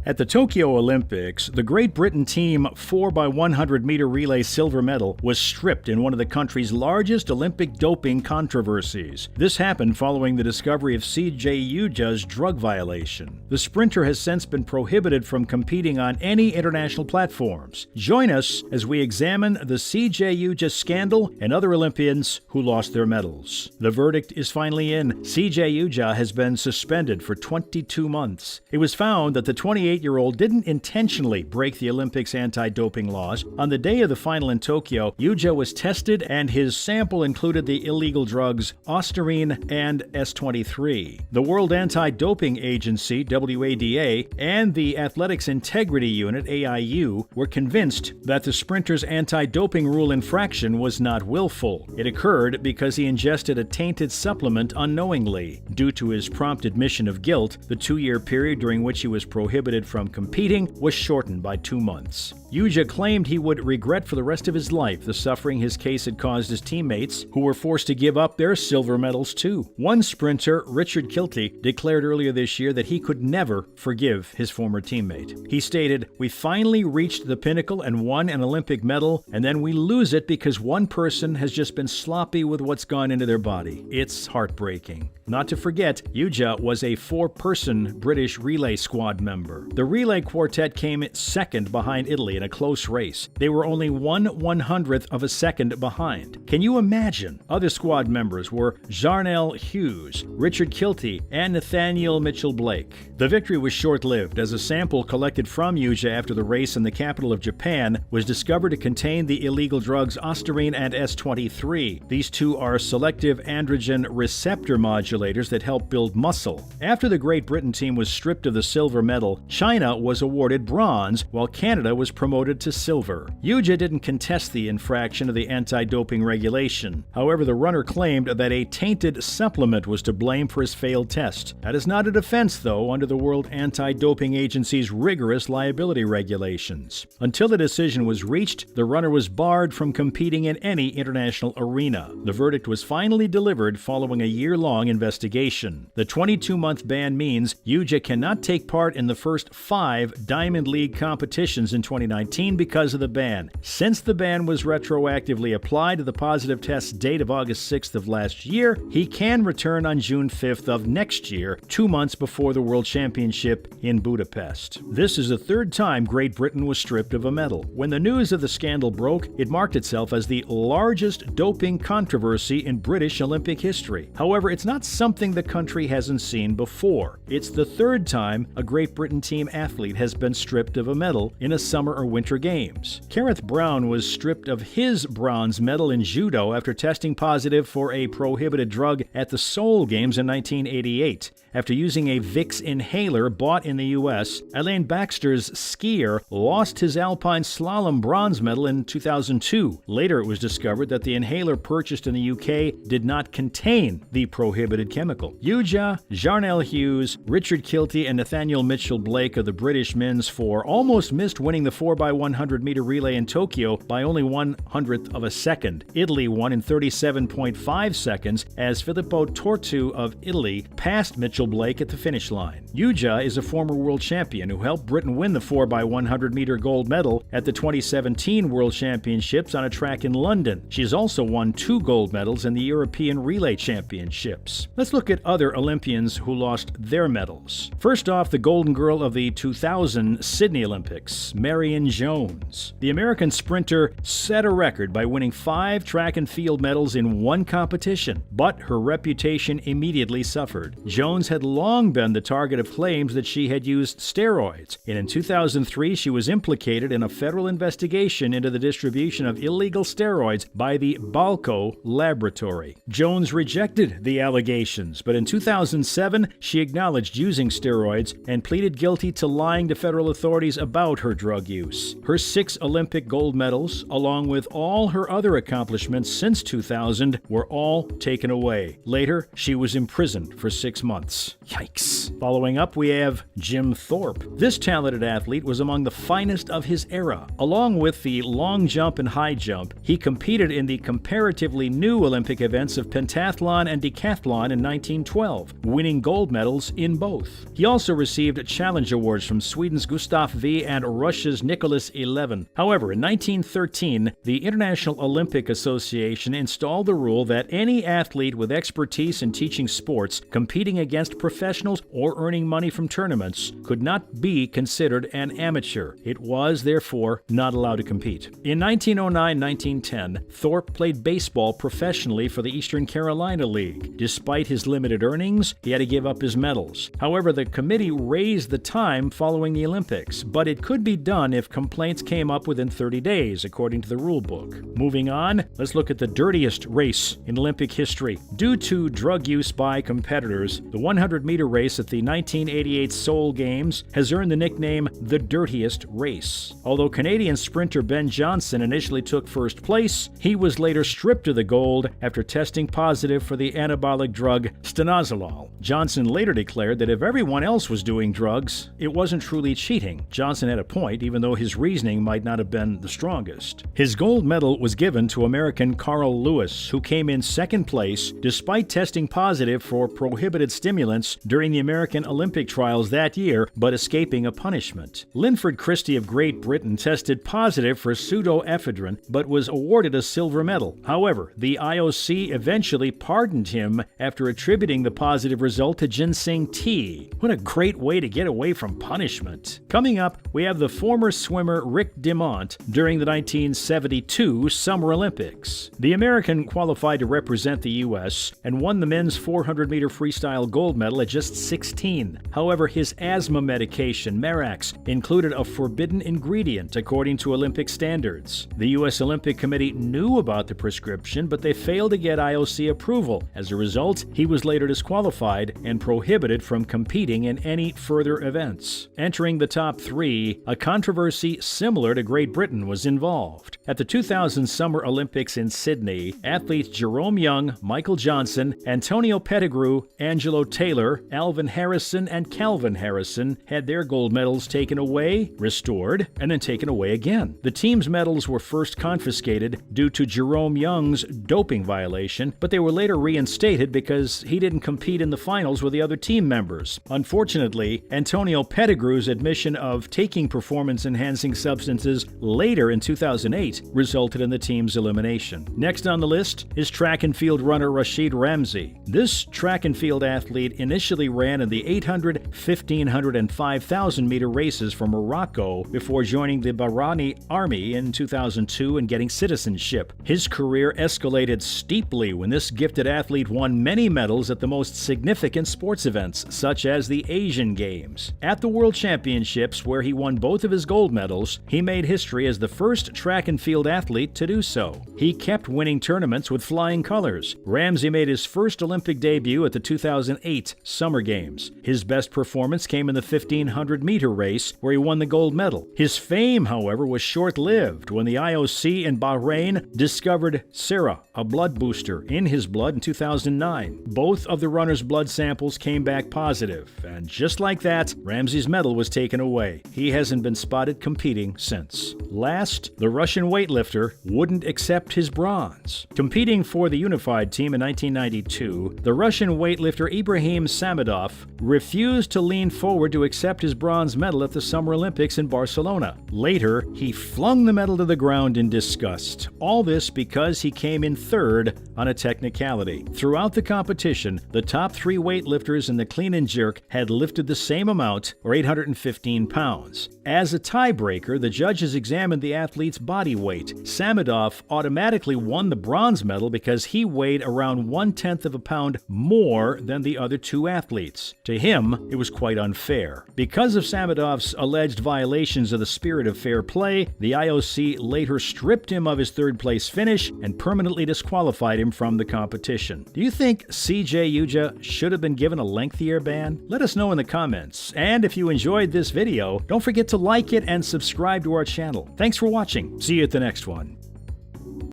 At the Tokyo Olympics, the Great Britain team 4x100-meter relay silver medal was stripped in one of the country's largest Olympic doping controversies. This happened following the discovery of CJ Ujah's drug violation. The sprinter has since been prohibited from competing on any international platforms. Join us as we examine the CJ Ujah scandal and other Olympians who lost their medals. The verdict is finally in. CJ Ujah has been suspended for 22 months. It was found that the 28-year-old didn't intentionally break the Olympics anti-doping laws. On the day of the final in Tokyo, Ujah was tested and his sample included the illegal drugs ostarine and S23. The World Anti-Doping Agency, WADA, and the Athletics Integrity Unit, AIU, were convinced that the sprinter's anti-doping rule infraction was not willful. It occurred because he ingested a tainted supplement unknowingly. Due to his prompt admission of guilt, the 2-year period during which he was prohibited from competing was shortened by 2 months. Ujah claimed he would regret for the rest of his life the suffering his case had caused his teammates, who were forced to give up their silver medals too. One sprinter, Richard Kilty, declared earlier this year that he could never forgive his former teammate. He stated, "We finally reached the pinnacle and won an Olympic medal, and then we lose it because one person has just been sloppy with what's gone into their body. It's heartbreaking." Not to forget, Ujah was a 4-person British relay squad member. The relay quartet came second behind Italy in a close race. They were only 1/100th of a second behind. Can you imagine? Other squad members were Jarnell Hughes, Richard Kilty, and Nathaniel Mitchell-Blake. The victory was short-lived, as a sample collected from Ujah after the race in the capital of Japan was discovered to contain the illegal drugs ostarine and S23. These two are selective androgen receptor modulators that help build muscle. After the Great Britain team was stripped of the silver medal, China was awarded bronze, while Canada was promoted to silver. Ujah didn't contest the infraction of the anti-doping regulation. However, the runner claimed that a tainted supplement was to blame for his failed test. That is not a defense, though, under the World Anti-Doping Agency's rigorous liability regulations. Until the decision was reached, the runner was barred from competing in any international arena. The verdict was finally delivered following a year-long investigation. The 22-month ban means Ujah cannot take part in the first 5 Diamond League competitions in 2019 because of the ban. Since the ban was retroactively applied to the positive test date of August 6th of last year, he can return on June 5th of next year, 2 months before the World Championship in Budapest. This is the 3rd time Great Britain was stripped of a medal. When the news of the scandal broke, it marked itself as the largest doping controversy in British Olympic history. However, it's not something the country hasn't seen before. It's the 3rd time a Great Britain team athlete has been stripped of a medal in a Summer or Winter Games. Gareth Brown was stripped of his bronze medal in judo after testing positive for a prohibited drug at the Seoul Games in 1988. After using a Vicks inhaler bought in the U.S., Elaine Baxter's skier lost his alpine slalom bronze medal in 2002. Later, it was discovered that the inhaler purchased in the U.K. did not contain the prohibited chemical. Ujah, Jarnell Hughes, Richard Kilty, and Nathaniel Mitchell-Blake of the British men's 4 almost missed winning the 4x100-meter relay in Tokyo by only 1/100th of a second. Italy won in 37.5 seconds as Filippo Tortu of Italy passed Mitchell-Blake at the finish line. Ujah is a former world champion who helped Britain win the 4x100-meter gold medal at the 2017 World Championships on a track in London. She has also won 2 gold medals in the European Relay Championships. Let's look at other Olympians who lost their medals. First off, the golden girl of the 2000 Sydney Olympics, Marion Jones. The American sprinter set a record by winning 5 track and field medals in one competition, but her reputation immediately suffered. Jones had long been the target of claims that she had used steroids, and in 2003 she was implicated in a federal investigation into the distribution of illegal steroids by the Balco laboratory. Jones rejected the allegations, but in 2007 she acknowledged using steroids and pleaded guilty to lying to federal authorities about her drug use. Her 6 Olympic gold medals, along with all her other accomplishments since 2000, were all taken away. Later, she was imprisoned for 6 months. Yikes. Following up, we have Jim Thorpe. This talented athlete was among the finest of his era. Along with the long jump and high jump, he competed in the comparatively new Olympic events of pentathlon and decathlon in 1912, winning gold medals in both. He also received challenge Awards from Sweden's Gustaf V and Russia's Nicholas 11. However, in 1913, the International Olympic Association installed the rule that any athlete with expertise in teaching sports, competing against professionals, or earning money from tournaments could not be considered an amateur. It was, therefore, not allowed to compete. In 1909-1910, Thorpe played baseball professionally for the Eastern Carolina League. Despite his limited earnings, he had to give up his medals. However, the committee raised the time following the Olympics, but it could be done if complaints came up within 30 days, according to the rule book. Moving on, let's look at the dirtiest race in Olympic history. Due to drug use by competitors, the 100-meter race at the 1988 Seoul Games has earned the nickname the dirtiest race. Although Canadian sprinter Ben Johnson initially took first place, he was later stripped of the gold after testing positive for the anabolic drug stanozolol. Johnson later declared that if everyone else was doing drugs, it wasn't truly cheating. Johnson had a point, even though his reasoning might not have been the strongest. His gold medal was given to American Carl Lewis, who came in second place despite testing positive for prohibited stimulants during the American Olympic trials that year, but escaping a punishment. Linford Christie of Great Britain tested positive for pseudoephedrine, but was awarded a silver medal. However, the IOC eventually pardoned him after attributing the positive result to ginseng tea. What a great way to get away from punishment. Coming up, we have the former swimmer Rick DeMont during the 1972 Summer Olympics. The American qualified to represent the U.S. and won the men's 400-meter freestyle gold medal at just 16. However, his asthma medication, Marax, included a forbidden ingredient according to Olympic standards. The U.S. Olympic Committee knew about the prescription, but they failed to get IOC approval. As a result, he was later disqualified and prohibited from competing in any further events. Entering the top three, a controversy similar to Great Britain was involved. At the 2000 Summer Olympics in Sydney, athletes Jerome Young, Michael Johnson, Antonio Pettigrew, Angelo Taylor, Alvin Harrison, and Calvin Harrison had their gold medals taken away, restored, and then taken away again. The team's medals were first confiscated due to Jerome Young's doping violation, but they were later reinstated because he didn't compete in the finals with the other team members. Unfortunately, Antonio Pettigrew's admission of taking performance-enhancing substances later in 2008 resulted in the team's elimination. Next on the list is track and field runner Rashid Ramzi. This track and field athlete initially ran in the 800, 1500, and 5,000 meter races for Morocco before joining the Bahraini Army in 2002 and getting citizenship. His career escalated steeply when this gifted athlete won many medals at the most significant sports events, such as the Asian Games. At the World Championships, where he won both of his gold medals, he made history as the first track and field athlete to do so. He kept winning tournaments with flying colors. Ramzi made his first Olympic debut at the 2008 Summer Games. His best performance came in the 1500-meter race, where he won the gold medal. His fame, however, was short-lived when the IOC in Bahrain discovered Sera, a blood booster, in his blood in 2009. Both of the runner's blood samples came back positive, and just like that, Ramzi's medal was taken away. He hasn't been spotted competing since. Last, the Russian weightlifter wouldn't accept his bronze. Competing for the unified team in 1992, the Russian weightlifter Ibrahim Samedov refused to lean forward to accept his bronze medal at the Summer Olympics in Barcelona. Later, he flung the medal to the ground in disgust. All this because he came in third on a technicality. Throughout the competition, the top three weightlifters in the clean and jerk had lifted the same amount, or 815 pounds. As a tiebreaker, the judges examined the athlete's body weight. Samedov automatically won the bronze medal because he weighed around 1/10 of a pound more than the other two athletes. To him, it was quite unfair. Because of Samedov's alleged violations of the spirit of fair play, the IOC later stripped him of his third-place finish and permanently disqualified him from the competition. Do you think CJ Ujah should have been given a lengthier ban? Let us know in the comments. And if you enjoyed this video, don't forget to like it and subscribe to our channel. Thanks for watching. See you at the next one.